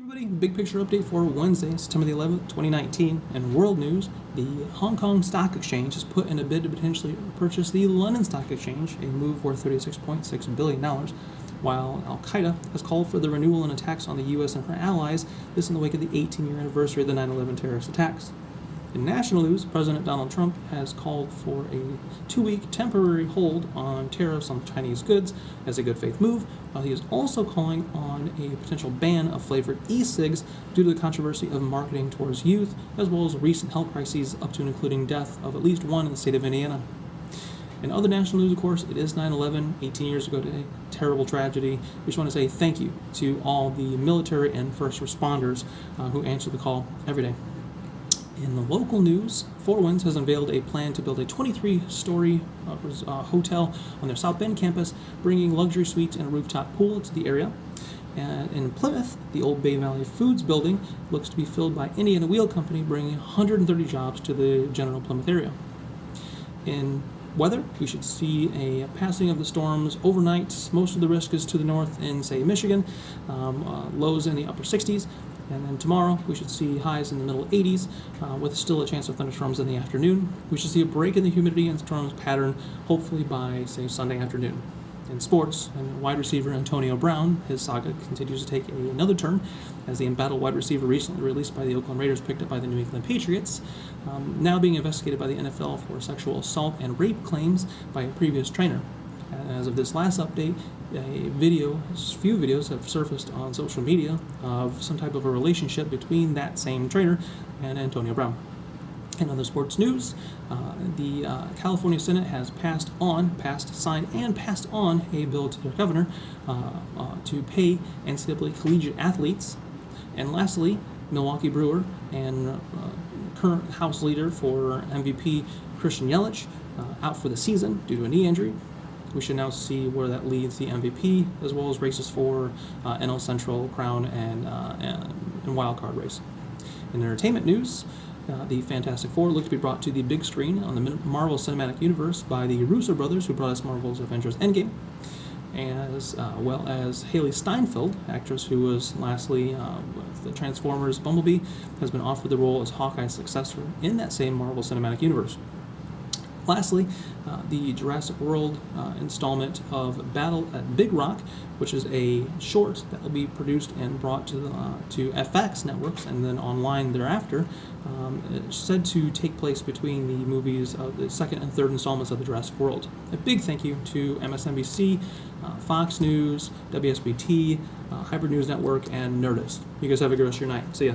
Everybody, big picture update for Wednesday, September the 11th, 2019. And world news, the Hong Kong Stock Exchange has put in a bid to potentially purchase the London Stock Exchange, a move worth $36.6 billion, while Al-Qaeda has called for the renewal and attacks on the U.S. and her allies, this in the wake of the 18-year anniversary of the 9/11 terrorist attacks. In national news, President Donald Trump has called for a 2-week temporary hold on tariffs on Chinese goods as a good faith move, while he is also calling on a potential ban of flavored e-cigs due to the controversy of marketing towards youth, as well as recent health crises up to and including death of at least one in the state of Indiana. In other national news, of course, it is 9/11, 18 years ago today, terrible tragedy. We just want to say thank you to all the military and first responders who answer the call every day. In the local news, Four Winds has unveiled a plan to build a 23-story hotel on their South Bend campus, bringing luxury suites and a rooftop pool to the area. And in Plymouth, the Old Bay Valley Foods building looks to be filled by Indiana Wheel Company, bringing 130 jobs to the general Plymouth area. In weather, we should see a passing of the storms overnight. Most of the risk is to the north in, say, Michigan, lows in the upper 60s. And then tomorrow, we should see highs in the middle 80s, with still a chance of thunderstorms in the afternoon. We should see a break in the humidity and storms pattern, hopefully by, say, Sunday afternoon. In sports, and wide receiver Antonio Brown, his saga continues to take another turn as the embattled wide receiver recently released by the Oakland Raiders picked up by the New England Patriots, now being investigated by the NFL for sexual assault and rape claims by a previous trainer. And as of this last update, few videos have surfaced on social media of some type of a relationship between that same trainer and Antonio Brown. In other sports news, the California Senate has passed on a bill to their governor to pay NCAA collegiate athletes. And lastly, Milwaukee Brewer and current House leader for MVP Christian Yelich out for the season due to a knee injury. We should now see where that leads the MVP, as well as races for NL Central, Crown, and Wild Card race. In entertainment news, the Fantastic Four look to be brought to the big screen on the Marvel Cinematic Universe by the Russo brothers, who brought us Marvel's Avengers Endgame, as well as Haley Steinfeld, actress who was lastly with the Transformers Bumblebee, has been offered the role as Hawkeye's successor in that same Marvel Cinematic Universe. Lastly, the Jurassic World installment of Battle at Big Rock, which is a short that will be produced and brought to FX networks and then online thereafter, is said to take place between the movies of the second and third installments of the Jurassic World. A big thank you to MSNBC, Fox News, WSBT, Hybrid News Network, and Nerdist. You guys have a good rest of your night. See ya.